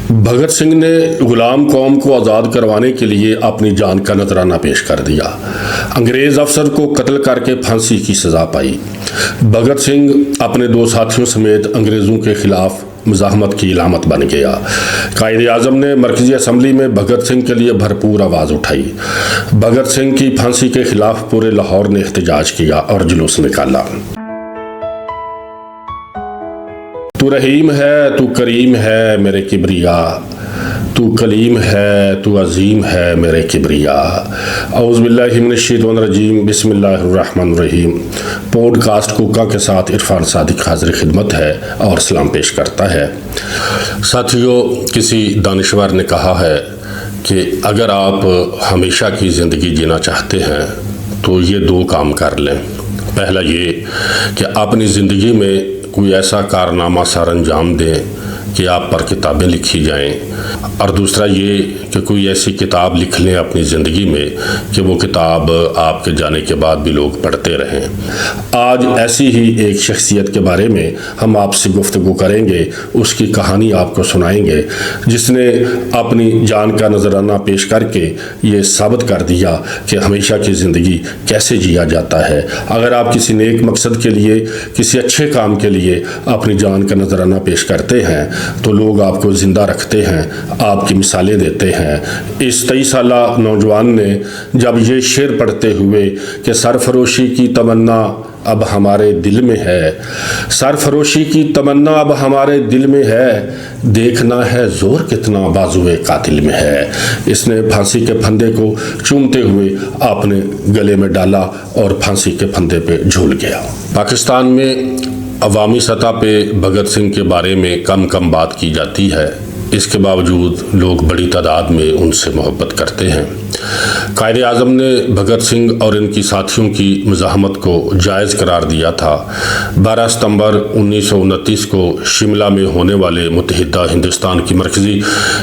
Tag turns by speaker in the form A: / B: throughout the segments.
A: بھگت سنگھ نے غلام قوم کو آزاد کروانے کے لیے اپنی جان کا نذرانہ پیش کر دیا۔ انگریز افسر کو قتل کر کے پھانسی کی سزا پائی۔ بھگت سنگھ اپنے 2 ساتھیوں سمیت انگریزوں کے خلاف مزاحمت کی علامت بن گیا۔ قائد اعظم نے مرکزی اسمبلی میں بھگت سنگھ کے لیے بھرپور آواز اٹھائی۔ بھگت سنگھ کی پھانسی کے خلاف پورے لاہور نے احتجاج کیا اور جلوس نکالا۔ تو رحیم ہے، تو کریم ہے میرے کبریا، تو کلیم ہے، تو عظیم ہے میرے کبریا۔ اعوذ باللہ من الشیطان الرجیم، بسم اللہ الرحمن الرحیم۔ پوڈ کاسٹ کوکا کے ساتھ عرفان صادق حاضر خدمت ہے اور سلام پیش کرتا ہے۔ ساتھیو، کسی دانشور نے کہا ہے کہ اگر آپ ہمیشہ کی زندگی جینا چاہتے ہیں تو یہ 2 کام کر لیں۔ پہلا یہ کہ اپنی زندگی میں کوئی ایسا کارنامہ سر انجام دیں کہ آپ پر کتابیں لکھی جائیں، اور دوسرا یہ کہ کوئی ایسی کتاب لکھ لیں اپنی زندگی میں کہ وہ کتاب آپ کے جانے کے بعد بھی لوگ پڑھتے رہیں۔ آج ایسی ہی ایک شخصیت کے بارے میں ہم آپ سے گفتگو کریں گے، اس کی کہانی آپ کو سنائیں گے، جس نے اپنی جان کا نذرانہ پیش کر کے یہ ثابت کر دیا کہ ہمیشہ کی زندگی کیسے جیا جاتا ہے۔ اگر آپ کسی نیک مقصد کے لیے، کسی اچھے کام کے لیے اپنی جان کا نذرانہ پیش کرتے ہیں تو لوگ آپ کو زندہ رکھتے ہیں، آپ کی مثالیں دیتے ہیں۔ اس 23 سالہ نوجوان نے جب یہ شعر پڑھتے ہوئے کہ سرفروشی کی تمنا اب ہمارے دل میں ہے، سرفروشی کی تمنا اب ہمارے دل میں ہے، دیکھنا ہے زور کتنا بازوئے قاتل میں ہے، اس نے پھانسی کے پھندے کو چومتے ہوئے اپنے گلے میں ڈالا اور پھانسی کے پھندے پہ جھول گیا۔ پاکستان میں عوامی سطح پہ بھگت سنگھ کے بارے میں کم بات کی جاتی ہے، اس کے باوجود لوگ بڑی تعداد میں ان سے محبت کرتے ہیں۔ قائد اعظم نے بھگت سنگھ اور ان کی ساتھیوں کی مزاحمت کو جائز قرار دیا تھا۔ 12 ستمبر 1929 کو شملہ میں ہونے والے متحدہ ہندوستان کی مرکزی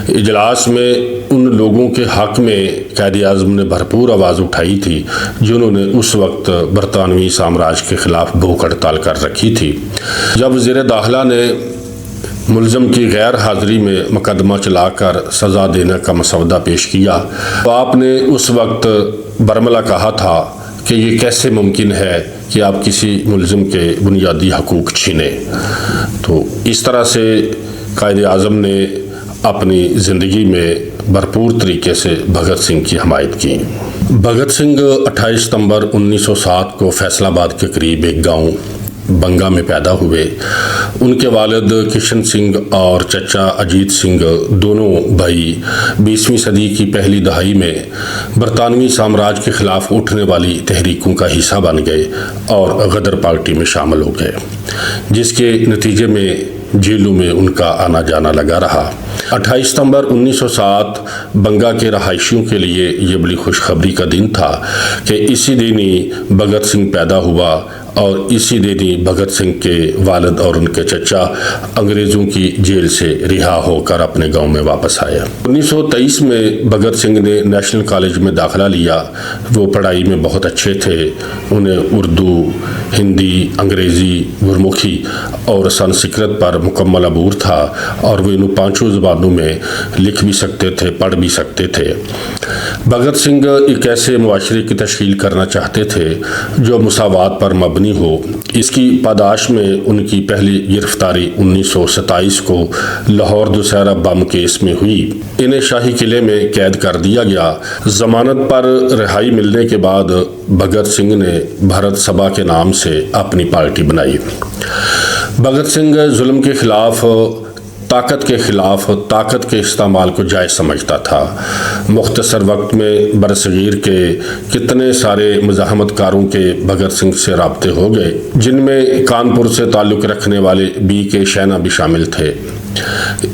A: اجلاس میں ان لوگوں کے حق میں قائد اعظم نے بھرپور آواز اٹھائی تھی جنہوں نے اس وقت برطانوی سامراج کے خلاف بھوک ہڑتال کر رکھی تھی۔ جب وزیر داخلہ نے ملزم کی غیر حاضری میں مقدمہ چلا کر سزا دینے کا مسودہ پیش کیا تو آپ نے اس وقت برملا کہا تھا کہ یہ کیسے ممکن ہے کہ آپ کسی ملزم کے بنیادی حقوق چھینیں۔ تو اس طرح سے قائد اعظم نے اپنی زندگی میں بھرپور طریقے سے بھگت سنگھ کی حمایت کی۔ بھگت سنگھ 28 ستمبر 1907 کو فیصل آباد کے قریب ایک گاؤں بنگا میں پیدا ہوئے۔ ان کے والد کشن سنگھ اور چچا اجیت سنگھ دونوں بھائی 20ویں صدی کی پہلی دہائی میں برطانوی سامراج کے خلاف اٹھنے والی تحریکوں کا حصہ بن گئے اور غدر پارٹی میں شامل ہو گئے، جس کے نتیجے میں جیلوں میں ان کا آنا جانا لگا رہا۔ 28 ستمبر 1907 بنگا کے رہائشیوں کے لیے یہ بڑی خوشخبری کا دن تھا کہ اسی دن ہی بھگت سنگھ پیدا ہوا اور اسی دن ہی بھگت سنگھ کے والد اور ان کے چچا انگریزوں کی جیل سے رہا ہو کر اپنے گاؤں میں واپس آئے۔ 1923 میں بھگت سنگھ نے نیشنل کالج میں داخلہ لیا۔ وہ پڑھائی میں بہت اچھے تھے، انہیں اردو، ہندی، انگریزی، گرمکھی اور سنسکرت پر مکمل عبور تھا اور وہ ان 5 زبانوں میں لکھ بھی سکتے تھے، پڑھ بھی سکتے تھے۔ بھگت سنگھ ایک ایسے معاشرے کی تشکیل کرنا چاہتے تھے جو مساوات پر مبنی ہو۔ اس کی پاداش میں ان کی پہلی گرفتاری 1927 کو لاہور دوسہرا بم کیس میں ہوئی۔ انہیں شاہی قلعے میں قید کر دیا گیا۔ ضمانت پر رہائی ملنے کے بعد بھگت سنگھ نے بھارت سبھا کے نام سے اپنی پارٹی بنائی۔ بھگت سنگھ ظلم کے خلاف، طاقت کے خلاف طاقت کے استعمال کو جائز سمجھتا تھا۔ مختصر وقت میں برصغیر کے کتنے سارے مزاحمت کاروں کے بھگت سنگھ سے رابطے ہو گئے، جن میں کانپور سے تعلق رکھنے والے بی کے شینا بھی شامل تھے۔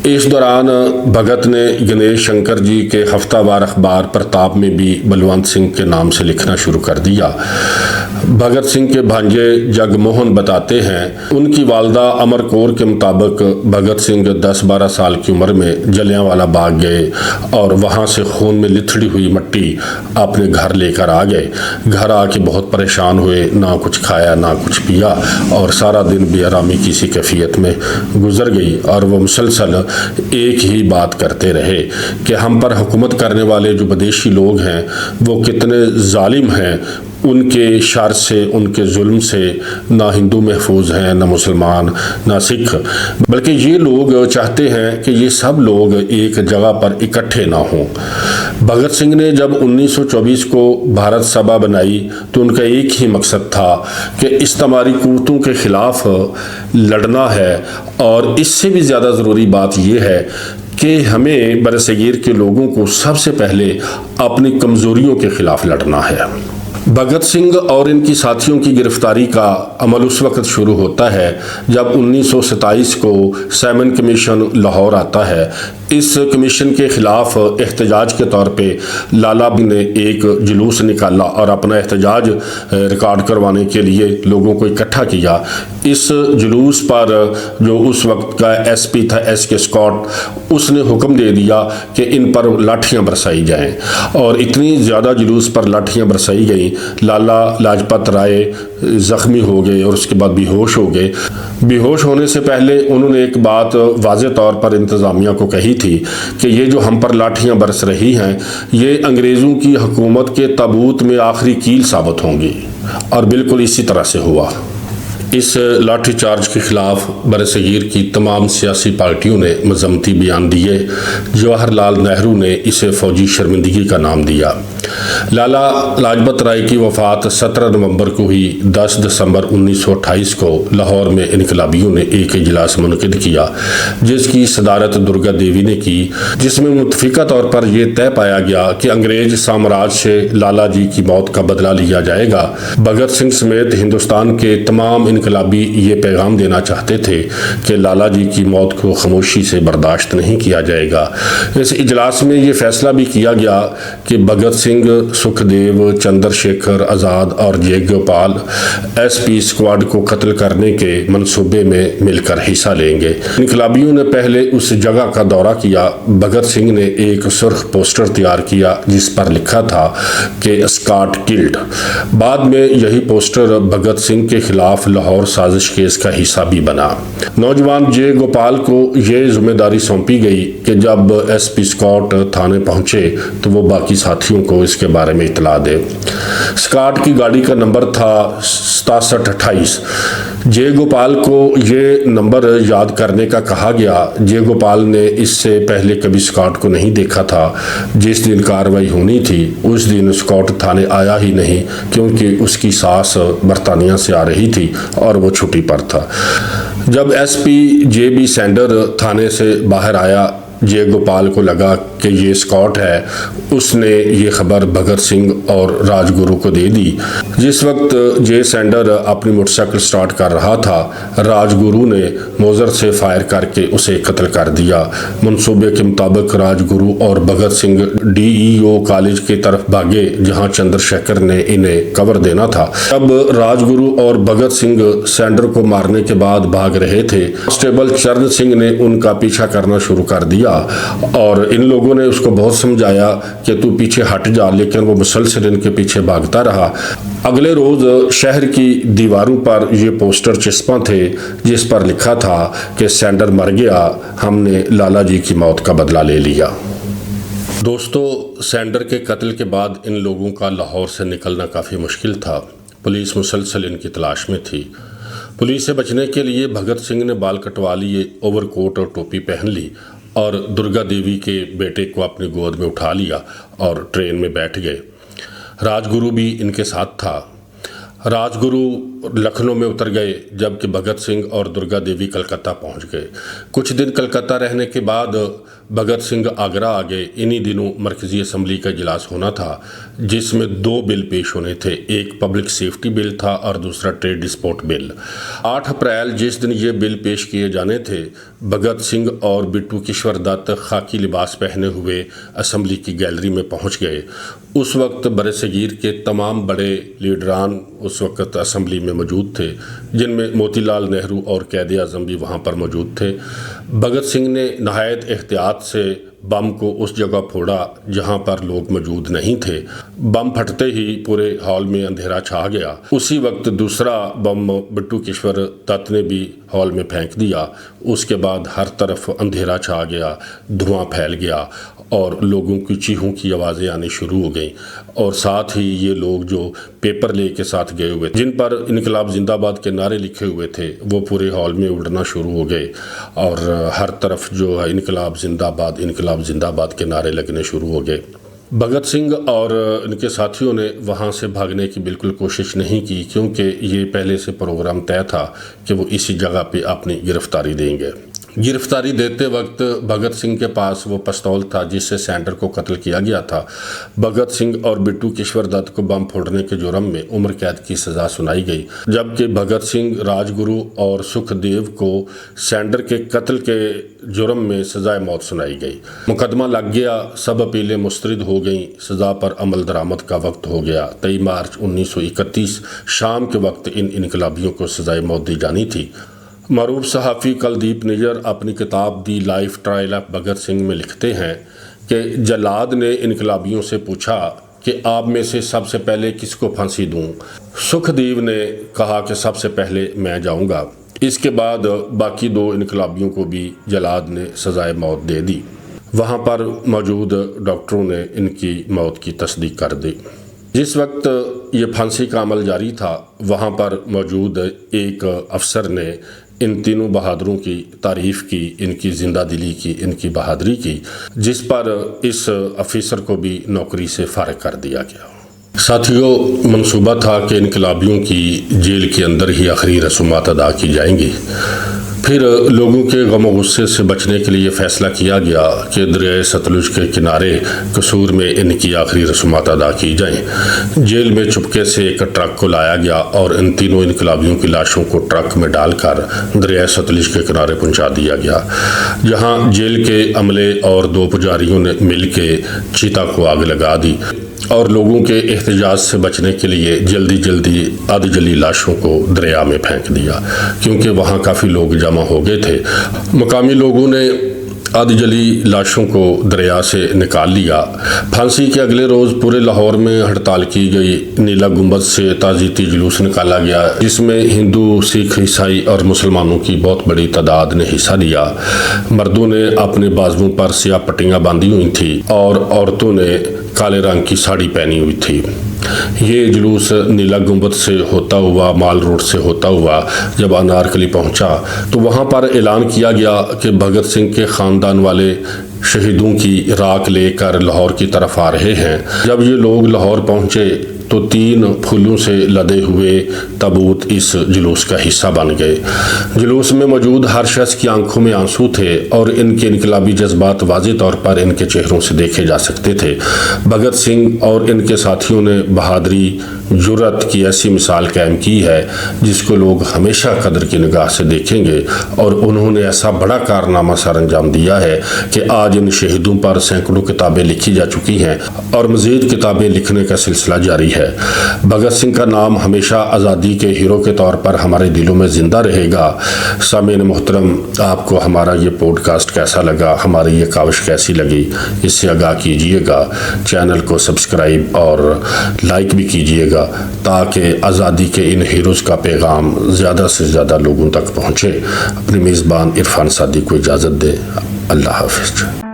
A: اس دوران بھگت نے گنیش شنکر جی کے ہفتہ وار اخبار پرتاپ میں بھی بلونت سنگھ کے نام سے لکھنا شروع کر دیا۔ بھگت سنگھ کے بھانجے جگ موہن بتاتے ہیں ان کی والدہ امر کور کے مطابق بھگت سنگھ 10-12 سال کی عمر میں جلیانوالہ باغ گئے اور وہاں سے خون میں لتھڑی ہوئی مٹی اپنے گھر لے کر آ گئے۔ گھر آ کے بہت پریشان ہوئے، نہ کچھ کھایا نہ کچھ پیا اور سارا دن بے آرامی کی سی کیفیت میں گزر گئی اور وہ مسلسل ایک ہی بات کرتے رہے کہ ہم پر حکومت کرنے والے جو بدیشی لوگ ہیں وہ کتنے ظالم ہیں، ان کے شر سے، ان کے ظلم سے نہ ہندو محفوظ ہیں، نہ مسلمان، نہ سکھ، بلکہ یہ لوگ چاہتے ہیں کہ یہ سب لوگ ایک جگہ پر اکٹھے نہ ہوں۔ بھگت سنگھ نے جب 1924 کو بھارت سبھا بنائی تو ان کا ایک ہی مقصد تھا کہ استعماری قوتوں کے خلاف لڑنا ہے، اور اس سے بھی زیادہ ضروری بات یہ ہے کہ ہمیں برصغیر کے لوگوں کو سب سے پہلے اپنی کمزوریوں کے خلاف لڑنا ہے۔ بھگت سنگھ اور ان کی ساتھیوں کی گرفتاری کا عمل اس وقت شروع ہوتا ہے جب 1927 کو سیمن کمیشن لاہور آتا ہے۔ اس کمیشن کے خلاف احتجاج کے طور پہ لالا نے ایک جلوس نکالا اور اپنا احتجاج ریکارڈ کروانے کے لیے لوگوں کو اکٹھا کیا۔ اس جلوس پر جو اس وقت کا ایس پی تھا ایس کے اسکاٹ، اس نے حکم دے دیا کہ ان پر لاٹھیاں برسائی جائیں، اور اتنی زیادہ جلوس پر لاٹھیاں برسائی گئیں، لالا لاجپت رائے زخمی ہو گئے اور اس کے بعد بے ہوش ہو گئے۔ بے ہوش ہونے سے پہلے انہوں نے ایک بات واضح طور پر انتظامیہ کو کہی تھی کہ یہ جو ہم پر لاٹھیاں برس رہی ہیں یہ انگریزوں کی حکومت کے تابوت میں آخری کیل ثابت ہوں گی، اور بالکل اسی طرح سے ہوا۔ اس لاٹھی چارج کے خلاف برصغیر کی تمام سیاسی پارٹیوں نے مذمتی بیان دیے۔ جواہر لال نہرو نے اسے فوجی شرمندگی کا نام دیا۔ لالا لاجپت رائے کی وفات 17 نومبر کو ہی 10 دسمبر 1928 کو لاہور میں انقلابیوں نے ایک اجلاس منعقد کیا جس کی صدارت درگا دیوی نے کی، جس میں متفقہ طور پر یہ طے پایا گیا کہ انگریز سامراج سے لالا جی کی موت کا بدلہ لیا جائے گا۔ بھگت سنگھ سمیت ہندوستان کے تمام انقلابی یہ پیغام دینا چاہتے تھے کہ لالا جی کی موت کو خاموشی سے برداشت نہیں کیا جائے گا۔ اس اجلاس میں یہ فیصلہ بھی کیا گیا کہ بھگت سنگھ، سکھ دیو، چندر شیکھر آزاد اور جے گوپال ایس پی اسکواڈ کو قتل کرنے کے منصوبے میں مل کر حصہ لیں گے۔ انقلابیوں نے پہلے اس جگہ کا دورہ کیا۔ بھگت سنگھ نے ایک سرخ پوسٹر تیار کیا جس پر لکھا تھا کہ اسکاٹ کلڈ۔ بعد میں یہی پوسٹر بھگت سنگھ کے خلاف لاہور سازش کیس کا حصہ بھی بنا۔ نوجوان جے گوپال کو یہ ذمہ داری سونپی گئی کہ جب ایس پی اسکاٹ تھانے پہنچے تو وہ باقی ساتھیوں کو اس کے بارے میں اطلاع دے۔ اسکاٹ کی گاڑی کا نمبر تھا 6728۔ جے گوپال کو یہ نمبر یاد کرنے کا کہا گیا۔ جے گوپال نے اس سے پہلے کبھی اسکاٹ کو نہیں دیکھا تھا۔ جس دن کارروائی ہونی تھی اس دن اسکاٹ تھانے آیا ہی نہیں، کیونکہ اس کی ساس برطانیہ سے آ رہی تھی اور وہ چھٹی پر تھا۔ جب S P J B sender تھانے سے باہر آیا، جے گوپال کو لگا کہ یہ اسکاٹ ہے۔ اس نے یہ خبر بھگت سنگھ اور راج گرو کو دے دی۔ جس وقت جے سینڈر اپنی موٹر سائیکل سٹارٹ کر رہا تھا، راج گرو نے موزر سے فائر کر کے اسے قتل کر دیا۔ منصوبے کے مطابق راج گرو اور بھگت سنگھ ڈی ای او کالج کی طرف بھاگے جہاں چندر شیکھر نے انہیں کور دینا تھا۔ اب راج گرو اور بھگت سنگھ سینڈر کو مارنے کے بعد بھاگ رہے تھے۔ کانسٹیبل چرن سنگھ نے ان کا پیچھا کرنا شروع کر دیا اور ان لوگوں نے اس کو بہت سمجھایا کہ تو پیچھے ہٹ جا، لیکن وہ مسلسل ان کے پیچھے بھاگتا رہا۔ اگلے روز شہر کی دیواروں پر یہ پوسٹر چسپاں تھے جس پر لکھا تھا کہ سینڈر مر گیا، ہم نے لالا جی کی موت کا بدلہ لے لیا۔ دوستو، سینڈر کے قتل کے بعد ان لوگوں کا لاہور سے نکلنا کافی مشکل تھا۔ پولیس مسلسل ان کی تلاش میں تھی۔ پولیس سے بچنے کے لیے بھگت سنگھ نے بال کٹوا لیے، اوور کوٹ اور ٹوپی پہن لی اور درگا دیوی کے بیٹے کو اپنی گود میں اٹھا لیا اور ٹرین میں بیٹھ گئے۔ راج گرو بھی ان کے ساتھ تھا۔ راج گرو لکھنؤ میں اتر گئے جبکہ بھگت سنگھ اور درگا دیوی کلکتہ پہنچ گئے۔ کچھ دن کلکتہ رہنے کے بعد بھگت سنگھ آگرہ آ گئے۔ انہی دنوں مرکزی اسمبلی کا اجلاس ہونا تھا جس میں 2 بل پیش ہونے تھے، ایک پبلک سیفٹی بل تھا اور دوسرا ٹریڈ ڈسپوٹ بل۔ 8 اپریل جس دن یہ بل پیش کیے جانے تھے، بھگت سنگھ اور بٹو کشور دت خاکی لباس پہنے ہوئے اسمبلی کی گیلری میں پہنچ گئے۔ اس وقت برصغیر کے تمام بڑے لیڈران اس وقت اسمبلی میں موجود تھے، جن میں موتی لال نہرو اور قائد اعظم بھی وہاں پر موجود تھے۔ بھگت سنگھ نے نہایت احتیاط سے بم کو اس جگہ پھوڑا جہاں پر لوگ موجود نہیں تھے۔ بم پھٹتے ہی پورے ہال میں اندھیرا چھا گیا۔ اسی وقت دوسرا بم بٹو کیشور دت نے بھی ہال میں پھینک دیا۔ اس کے بعد ہر طرف اندھیرا چھا گیا، دھواں پھیل گیا اور لوگوں کی چیخوں کی آوازیں آنی شروع ہو گئیں، اور ساتھ ہی یہ لوگ جو پیپر لے کے ساتھ گئے ہوئے جن پر انقلاب زندہ باد کے نعرے لکھے ہوئے تھے وہ پورے ہال میں اڑنا شروع ہو گئے، اور ہر طرف جو ہے انقلاب زندہ باد کے نعرے لگنے شروع ہو گئے۔ بھگت سنگھ اور ان کے ساتھیوں نے وہاں سے بھاگنے کی بالکل کوشش نہیں کی، کیونکہ یہ پہلے سے پروگرام طے تھا کہ وہ اسی جگہ پہ اپنی گرفتاری دیں گے۔ گرفتاری دیتے وقت بھگت سنگھ کے پاس وہ پستول تھا جس سے سینڈر کو قتل کیا گیا تھا۔ بھگت سنگھ اور بٹو کیشور دت کو بم پھوڑنے کے جرم میں عمر قید کی سزا سنائی گئی، جبکہ بھگت سنگھ، راج گرو اور سکھ دیو کو سینڈر کے قتل کے جرم میں سزائے موت سنائی گئی۔ مقدمہ لگ گیا، سب اپیلیں مسترد ہو گئیں، سزا پر عمل درآمد کا وقت ہو گیا۔ 23 مارچ 1931 شام کے وقت ان انقلابیوں کو سزائے موت دی جانی تھی۔ معروف صحافی کلدیپ نیر اپنی کتاب the life trial of Bhagat Singh میں لکھتے ہیں کہ جلاد نے انقلابیوں سے پوچھا کہ آپ میں سے سب سے پہلے کس کو پھانسی دوں؟ سکھ دیو نے کہا کہ سب سے پہلے میں جاؤں گا۔ اس کے بعد باقی 2 انقلابیوں کو بھی جلاد نے سزائے موت دے دی۔ وہاں پر موجود ڈاکٹروں نے ان کی موت کی تصدیق کر دی۔ جس وقت یہ پھانسی کا عمل جاری تھا وہاں پر موجود ایک افسر نے ان تینوں بہادروں کی تعریف کی، ان کی زندہ دلی کی، ان کی بہادری کی، جس پر اس افسر کو بھی نوکری سے فارغ کر دیا گیا۔ ساتھیوں، منصوبہ تھا کہ انقلابیوں کی جیل کے اندر ہی آخری رسومات ادا کی جائیں گی۔ پھر لوگوں کے غم و غصے سے بچنے کے لیے فیصلہ کیا گیا کہ دریائے ستلج کے کنارے قصور میں ان کی آخری رسومات ادا کی جائیں۔ جیل میں چپکے سے ایک ٹرک کو لایا گیا اور ان تینوں انقلابیوں کی لاشوں کو ٹرک میں ڈال کر دریائے ستلج کے کنارے پہنچا دیا گیا، جہاں جیل کے عملے اور 2 پجاریوں نے مل کے چیتا کو آگ لگا دی اور لوگوں کے احتجاج سے بچنے کے لیے جلدی آدھ جلی لاشوں کو دریا میں پھینک دیا، کیونکہ وہاں کافی لوگ جمع ہو گئے تھے۔ مقامی لوگوں نے آدھ جلی لاشوں کو دریا سے نکال لیا۔ پھانسی کے اگلے روز پورے لاہور میں ہڑتال کی گئی۔ نیلا گنبد سے تعزیتی جلوس نکالا گیا جس میں ہندو، سکھ، عیسائی اور مسلمانوں کی بہت بڑی تعداد نے حصہ لیا۔ مردوں نے اپنے بازوؤں پر سیاہ پٹیاں باندھی ہوئی تھیں اور عورتوں نے کالے رنگ کی ساڑی پہنی ہوئی تھی۔ یہ جلوس نیلا گنبد سے ہوتا ہوا، مال روڈ سے ہوتا ہوا جب انارکلی پہنچا تو وہاں پر اعلان کیا گیا کہ بھگت سنگھ کے خاندان والے شہیدوں کی راکھ لے کر لاہور کی طرف آ رہے ہیں۔ جب یہ لوگ لاہور پہنچے تو 3 پھولوں سے لدے ہوئے تابوت اس جلوس کا حصہ بن گئے۔ جلوس میں موجود ہر شخص کی آنکھوں میں آنسو تھے اور ان کے انقلابی جذبات واضح طور پر ان کے چہروں سے دیکھے جا سکتے تھے۔ بھگت سنگھ اور ان کے ساتھیوں نے بہادری، جرأت کی ایسی مثال قائم کی ہے جس کو لوگ ہمیشہ قدر کی نگاہ سے دیکھیں گے، اور انہوں نے ایسا بڑا کارنامہ سر انجام دیا ہے کہ آج ان شہیدوں پر سینکڑوں کتابیں لکھی جا چکی ہیں اور مزید کتابیں لکھنے کا سلسلہ جاری ہے۔ بھگت سنگھ کا نام ہمیشہ آزادی کے ہیرو کے طور پر ہمارے دلوں میں زندہ رہے گا۔ سامعین محترم، آپ کو ہمارا یہ پوڈ کاسٹ کیسا لگا، ہماری یہ کاوش کیسی لگی، اس سے آگاہ کیجئے گا۔ چینل کو سبسکرائب اور لائک بھی کیجئے گا تاکہ آزادی کے ان ہیروز کا پیغام زیادہ سے زیادہ لوگوں تک پہنچے۔ اپنی میزبان عرفان صادق کو اجازت دیں۔ اللہ حافظ۔